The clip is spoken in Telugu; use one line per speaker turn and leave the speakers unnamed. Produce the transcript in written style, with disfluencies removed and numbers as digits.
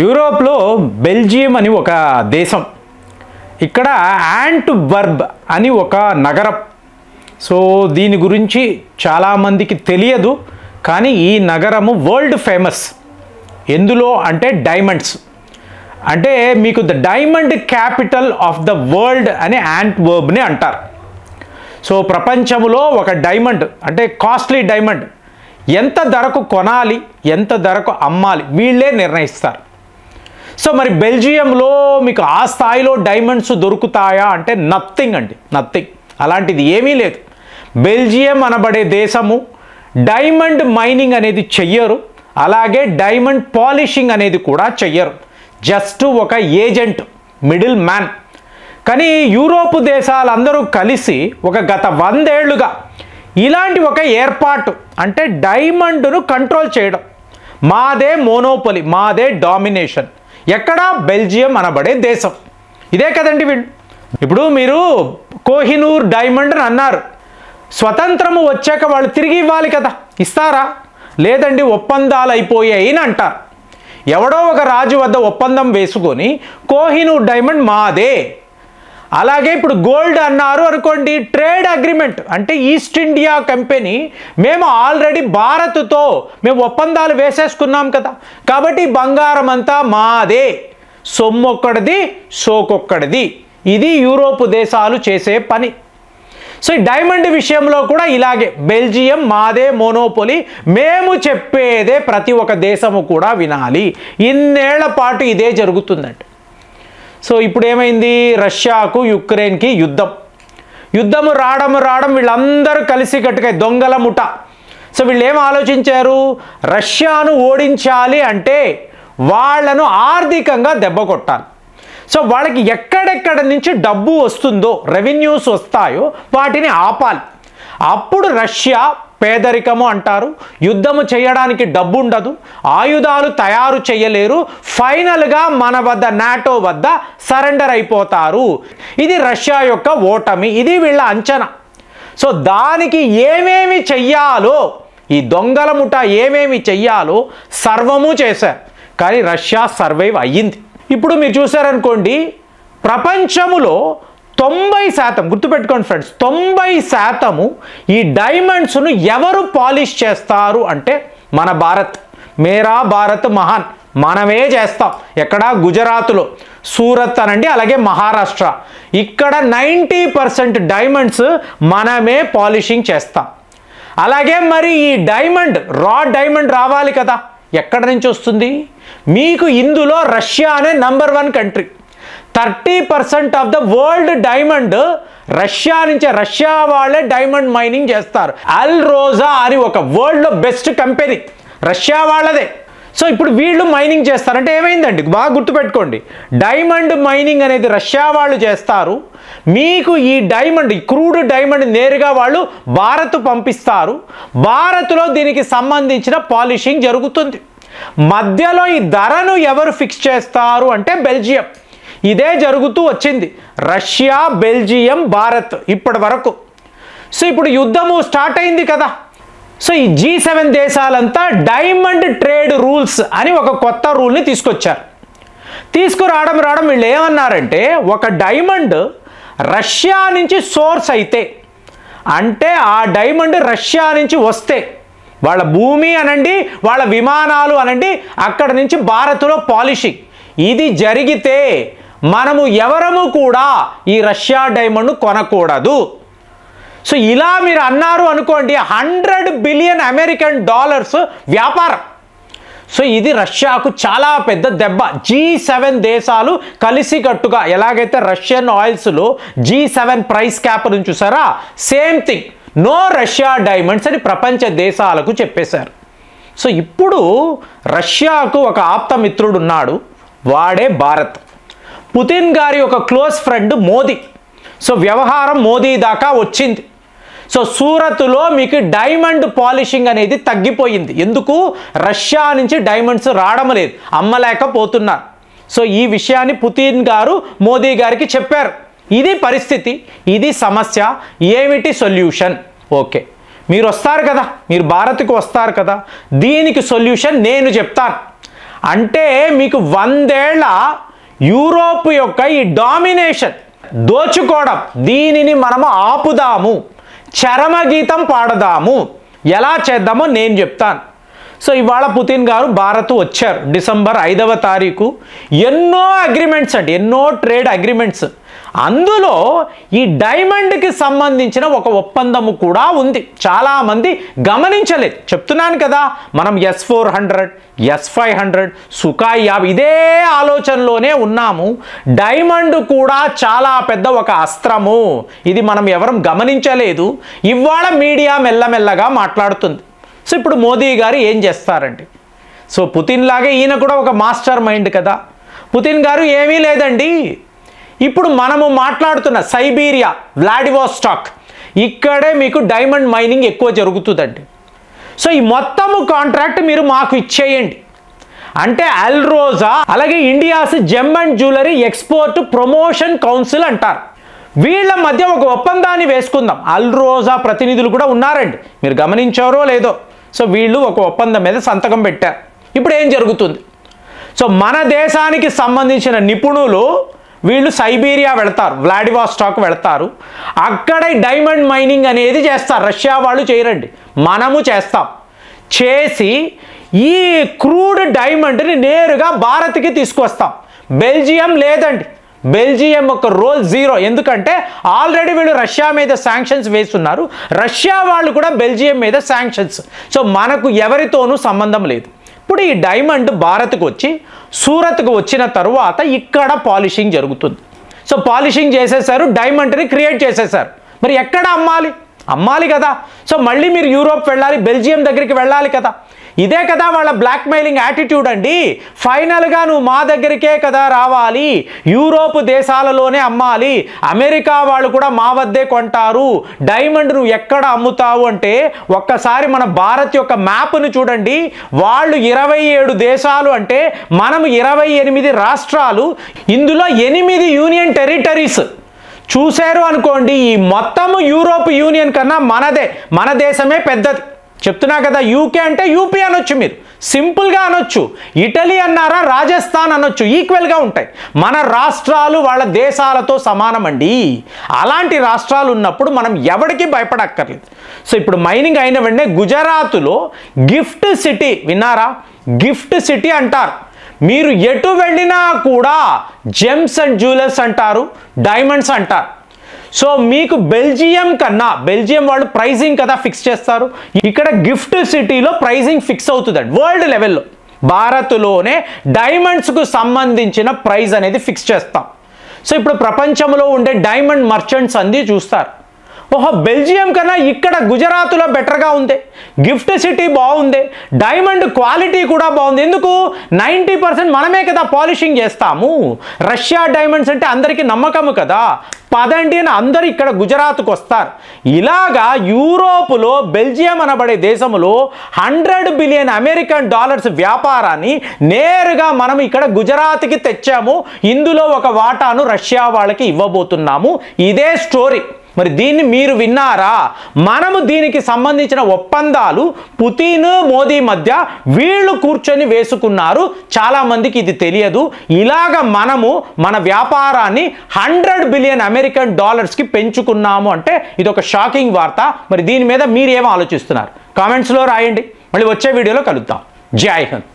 యూరోప్లో బెల్జియం అని ఒక దేశం, ఇక్కడ యాంట్వర్ప్ అని ఒక నగరం. సో దీని గురించి చాలామందికి తెలియదు, కానీ ఈ నగరము వరల్డ్ ఫేమస్. ఎందులో అంటే డైమండ్స్. అంటే మీకు the diamond capital of the world అని యాంట్వర్ప్ని అంటారు. సో ప్రపంచంలో ఒక డైమండ్ అంటే కాస్ట్లీ డైమండ్ ఎంత ధరకు కొనాలి, ఎంత ధరకు అమ్మాలి వీళ్ళే నిర్ణయిస్తారు. సో మరి బెల్జియంలో మీకు ఆ స్థాయిలో డైమండ్స్ దొరుకుతాయా అంటే నథింగ్ అండి, నథింగ్. అలాంటిది ఏమీ లేదు. బెల్జియం అనబడే దేశము డైమండ్ మైనింగ్ అనేది చెయ్యరు, అలాగే డైమండ్ పాలిషింగ్ అనేది కూడా చెయ్యరు. జస్ట్ ఒక ఏజెంట్, మిడిల్ మ్యాన్. కానీ యూరోప్ దేశాలందరూ కలిసి ఒక గత 100 ఏళ్లుగా ఇలాంటి ఒక ఏర్పాటు అంటే డైమండ్ను కంట్రోల్ చేయడం, మాదే మోనోపొలి, మాదే డామినేషన్. ఎక్కడ? బెల్జియం అనబడే దేశం. ఇదే కదండి వీళ్ళు. ఇప్పుడు మీరు కోహినూర్ డైమండ్ అని అన్నారు, స్వతంత్రము వచ్చాక వాళ్ళు తిరిగి ఇవ్వాలి కదా, ఇస్తారా? లేదండి ఒప్పందాలు అయిపోయాయి అని అంటారు. ఎవడో ఒక రాజు వద్ద ఒప్పందం వేసుకొని కోహినూర్ డైమండ్ మాదే. అలాగే ఇప్పుడు గోల్డ్ అన్నారు అనుకోండి, ట్రేడ్ అగ్రిమెంట్ అంటే ఈస్ట్ ఇండియా కంపెనీ మేము ఆల్రెడీ భారత్తో మేము ఒప్పందాలు వేసేసుకున్నాం కదా, కాబట్టి బంగారం అంతా మాదే, సొమ్మొక్కడిది సోకొక్కడిది. ఇది యూరోప్ దేశాలు చేసే పని. సో ఈ డైమండ్ విషయంలో కూడా ఇలాగే బెల్జియం మాదే మోనోపొలి, మేము చెప్పేదే ప్రతి ఒక్క దేశము కూడా వినాలి. ఇన్నేళ్ల పాటు ఇదే జరుగుతుందండి. సో ఇప్పుడు ఏమైంది? రష్యాకు యుక్రెయిన్కి యుద్ధము రావడం వీళ్ళందరూ కలిసి కట్టుగా దొంగల ముఠ. సో వీళ్ళు ఏం ఆలోచించారు? రష్యాను ఓడించాలి అంటే వాళ్ళను ఆర్థికంగా దెబ్బ కొట్టాలి. సో వాళ్ళకి ఎక్కడెక్కడ నుంచి డబ్బు వస్తుందో, రెవెన్యూస్ వస్తాయో వాటిని ఆపాలి. అప్పుడు రష్యా పేదరికము అంటారు, యుద్ధము చేయడానికి డబ్బు ఉండదు, ఆయుధాలు తయారు చేయలేరు, ఫైనల్గా మన వద్ద నాటో వద్ద సరెండర్ అయిపోతారు. ఇది రష్యా యొక్క ఓటమి, ఇది వీళ్ళ అంచనా. సో దానికి ఏమేమి చెయ్యాలో, ఈ దొంగల ముఠ ఏమేమి చెయ్యాలో సర్వము చేశారు, కానీ రష్యా సర్వైవ్ అయ్యింది. ఇప్పుడు మీరు చూసారనుకోండి, ప్రపంచములో 90%, గుర్తుపెట్టుకోండి ఫ్రెండ్స్, 90% ఈ డైమండ్స్ను ఎవరు పాలిష్ చేస్తారు అంటే మన భారత్. మేరా భారత్ మహాన్, మనమే చేస్తాం. ఎక్కడ? గుజరాత్లో సూరత్ అనండి, అలాగే మహారాష్ట్ర. ఇక్కడ 90% డైమండ్స్ మనమే పాలిషింగ్ చేస్తాం. అలాగే మరి ఈ డైమండ్, రా డైమండ్ రావాలి కదా, ఎక్కడి నుంచి వస్తుంది? మీకు ఇందులో రష్యా అనే number 1 country. 30% of the world diamond Russia నుంచే, రష్యా వాళ్ళే డైమండ్ మైనింగ్ చేస్తారు. అల్ రోజా అని ఒక వరల్డ్లో బెస్ట్ కంపెనీ రష్యా వాళ్ళదే. సో ఇప్పుడు వీళ్ళు మైనింగ్ చేస్తారంటే ఏమైందండి? బాగా గుర్తుపెట్టుకోండి, డైమండ్ మైనింగ్ అనేది రష్యా వాళ్ళు చేస్తారు. మీకు ఈ డైమండ్, ఈ క్రూడ్ డైమండ్ నేరుగా వాళ్ళు భారత్ పంపిస్తారు. భారత్లో దీనికి సంబంధించిన పాలిషింగ్ జరుగుతుంది. మధ్యలో ఈ ధరను ఎవరు ఫిక్స్ చేస్తారు అంటే బెల్జియం. ఇదే జరుగుతూ వచ్చింది, రష్యా, బెల్జియం, భారత్ ఇప్పటి వరకు. సో ఇప్పుడు యుద్ధము స్టార్ట్ అయింది కదా. సో ఈ G7 దేశాలంతా డైమండ్ ట్రేడ్ రూల్స్ అని ఒక కొత్త రూల్ని తీసుకొచ్చారు. తీసుకురావడం వీళ్ళు ఏమన్నారంటే, ఒక డైమండ్ రష్యా నుంచి సోర్స్ అయితే, అంటే ఆ డైమండ్ రష్యా నుంచి వస్తే, వాళ్ళ భూమి అనండి, వాళ్ళ విమానాలు అనండి, అక్కడ నుంచి భారత్లో పాలిషింగ్ ఇది జరిగితే మనము ఎవరము కూడా ఈ రష్యా డైమండ్ కొనకూడదు. సో ఇలా మీరు అన్నారు అనుకోండి, $100 బిలియన్ అమెరికన్ డాలర్స్ వ్యాపారం. సో ఇది రష్యాకు చాలా పెద్ద దెబ్బ. G7 దేశాలు కలిసికట్టుగా, ఎలాగైతే రష్యన్ ఆయిల్స్లో G7 ప్రైస్ క్యాప్ నుంచి చూసారా, same thing, no Russia diamonds అని ప్రపంచ దేశాలకు చెప్పేశారు. సో ఇప్పుడు రష్యాకు ఒక ఆప్తమిత్రుడు ఉన్నాడు, వాడే భారత్. పుతిన్ గారి ఒక క్లోజ్ ఫ్రెండ్ మోదీ. సో వ్యవహారం మోదీ దాకా వచ్చింది. సో సూరత్లో మీకు డైమండ్ పాలిషింగ్ అనేది తగ్గిపోయింది. ఎందుకు? రష్యా నుంచి డైమండ్స్ రావడం లేదు, అమ్మలేకపోతున్నారు. సో ఈ విషయాన్ని పుతిన్ గారు మోదీ గారికి చెప్పారు. ఇది పరిస్థితి, ఇది సమస్య, ఏమిటి సొల్యూషన్? ఓకే, మీరు వస్తారు కదా, మీరు భారత్కు వస్తారు కదా, దీనికి సొల్యూషన్ నేను చెప్తాను. అంటే మీకు 100 ఏళ్ల యూరోప్ యొక్క ఈ డామినేషన్, దోచుకోవడం, దీనిని మనము ఆపుదాము, చరమగీతం పాడదాము. ఎలా చేద్దామో నేను చెప్తాను. సో ఇవాళ పుతిన్ గారు భారత్ వచ్చారు డిసెంబర్ 5వ తారీఖు. ఎన్నో అగ్రిమెంట్స్ అండి, ఎన్నో ట్రేడ్ అగ్రిమెంట్స్. అందులో ఈ డైమండ్కి సంబంధించిన ఒక ఒప్పందము కూడా ఉంది. చాలామంది గమనించలేదు. చెప్తున్నాను కదా, మనం S-400, S-500, సుఖాయ్ 50 ఇదే ఆలోచనలోనే ఉన్నాము. డైమండ్ కూడా చాలా పెద్ద ఒక అస్త్రము. ఇది మనం ఎవరం గమనించలేదు. ఇవాళ మీడియా మెల్లమెల్లగా మాట్లాడుతుంది. సో ఇప్పుడు మోదీ గారు ఏం చేస్తారండి? సో పుతిన్ లాగే ఈయన కూడా ఒక మాస్టర్ మైండ్ కదా. పుతిన్ గారు ఏమీ లేదండి, ఇప్పుడు మనము మాట్లాడుతున్న సైబీరియా, వ్లాడివోస్టాక్, ఇక్కడే మీకు డైమండ్ మైనింగ్ ఎక్కువ జరుగుతుందండి. సో ఈ మొత్తము కాంట్రాక్ట్ మీరు మాకు ఇచ్చేయండి అంటే అల్రోజా, అలాగే India's gem and jewellery export promotion council అంటారు. వీళ్ళ మధ్య ఒక ఒప్పందాన్ని వేసుకుందాం. అల్రోజా ప్రతినిధులు కూడా ఉన్నారండి, మీరు గమనించారో లేదో. సో వీళ్ళు ఒక ఒప్పందం మీద సంతకం పెట్టారు. ఇప్పుడు ఏం జరుగుతుంది? సో మన దేశానికి సంబంధించిన నిపుణులు వీళ్ళు సైబీరియా వెళ్తారు, వ్లాడివోస్టాక్ వెళ్తారు. అక్కడ డైమండ్ మైనింగ్ అనేది చేస్తారు. రష్యా వాళ్ళు చేయరండి, మనము చేస్తాం. చేసి ఈ క్రూడ్ డైమండ్ని నేరుగా భారత్కి తీసుకొస్తాం. బెల్జియం లేదండి, బెల్జియం ఒక రోల్ జీరో. ఎందుకంటే ఆల్రెడీ వీళ్ళు రష్యా మీద శాంక్షన్స్ వేస్తున్నారు, రష్యా వాళ్ళు కూడా బెల్జియం మీద శాంక్షన్స్. సో మనకు ఎవరితోనూ సంబంధం లేదు. ఇప్పుడు ఈ డైమండ్ భారత్కు వచ్చి సూరత్కు వచ్చిన తరువాత ఇక్కడ పాలిషింగ్ జరుగుతుంది. సో పాలిషింగ్ చేసేసారు, డైమండ్ని క్రియేట్ చేసేసారు. మరి ఎక్కడ అమ్మాలి? అమ్మాలి కదా. సో మళ్ళీ మీరు యూరోప్ వెళ్ళాలి, బెల్జియం దగ్గరికి వెళ్ళాలి కదా. ఇదే కదా వాళ్ళ బ్లాక్మెయిలింగ్ యాటిట్యూడ్ అండి. ఫైనల్గా నువ్వు మా దగ్గరికే కదా రావాలి, యూరోప్ దేశాలలోనే అమ్మాలి, అమెరికా వాళ్ళు కూడా మా వద్దే కొంటారు, డైమండ్ నువ్వు ఎక్కడ అమ్ముతావు అంటే ఒక్కసారి మన భారత్ యొక్క మ్యాప్ను చూడండి. వాళ్ళు 27 దేశాలు అంటే మనం 28 రాష్ట్రాలు, ఇందులో 8 యూనియన్ టెరిటరీస్. చూశారు అనుకోండి, ఈ మొత్తము యూరోప్ యూనియన్ కన్నా మన దేశమే పెద్దది. చెప్తున్నా కదా, యూకే అంటే యూపీ అనొచ్చు, మీరు సింపుల్గా అనొచ్చు. ఇటలీ అన్నారా, రాజస్థాన్ అనొచ్చు, ఈక్వల్గా ఉంటాయి. మన రాష్ట్రాలు వాళ్ళ దేశాలతో సమానం అండి. అలాంటి రాష్ట్రాలు ఉన్నప్పుడు మనం ఎవరికి భయపడక్కర్లేదు. సో ఇప్పుడు మైనింగ్ అయిన వెంటనే గుజరాత్లో గిఫ్ట్ సిటీ విన్నారా? గిఫ్ట్ సిటీ అంటారు. మీరు ఎటు వెళ్ళినా కూడా జెమ్స్ అండ్ జ్యువెలర్స్ అంటారు, డైమండ్స్ అంటారు. సో మీకు బెల్జియం కన్నా, బెల్జియం వాళ్ళు ప్రైజింగ్ కదా ఫిక్స్ చేస్తారు, ఇక్కడ గిఫ్ట్ సిటీలో ప్రైజింగ్ ఫిక్స్ అవుతుందండి వరల్డ్ లెవెల్లో. భారత్లోనే డైమండ్స్కు సంబంధించిన ప్రైజ్ అనేది ఫిక్స్ చేస్తాం. సో ఇప్పుడు ప్రపంచంలో ఉండే డైమండ్ మర్చెంట్స్ అంది చూస్తారు, ఓహో బెల్జియం కన్నా ఇక్కడ గుజరాత్లో బెటర్గా ఉంది, గిఫ్ట్ సిటీ బాగుంది, డైమండ్ క్వాలిటీ కూడా బాగుంది. ఎందుకు? 90% మనమే కదా పాలిషింగ్ చేస్తాము. రష్యా డైమండ్స్ అంటే అందరికీ నమ్మకము కదా, పదండి అని అందరూ ఇక్కడ గుజరాత్కు వస్తారు. ఇలాగా యూరోప్లో బెల్జియం అనబడే దేశంలో $100 బిలియన్ అమెరికన్ డాలర్స్ వ్యాపారాన్ని నేరుగా మనం ఇక్కడ గుజరాత్కి తెచ్చాము. ఇందులో ఒక వాటాను రష్యా వాళ్ళకి ఇవ్వబోతున్నాము. ఇదే స్టోరీ. మరి దీన్ని మీరు విన్నారా? మనము దీనికి సంబంధించిన ఒప్పందాలు పుతిన్ మోదీ మధ్య వీళ్ళు కూర్చొని వేసుకున్నారు. చాలామందికి ఇది తెలియదు. ఇలాగ మనము మన వ్యాపారాన్ని $100 బిలియన్ అమెరికన్ డాలర్స్కి పెంచుకున్నాము అంటే ఇది ఒక షాకింగ్ వార్త. మరి దీని మీద మీరు ఏం ఆలోచిస్తున్నారు? కామెంట్స్లో రాయండి. మళ్ళీ వచ్చే వీడియోలో కలుద్దాం. జై హింద్.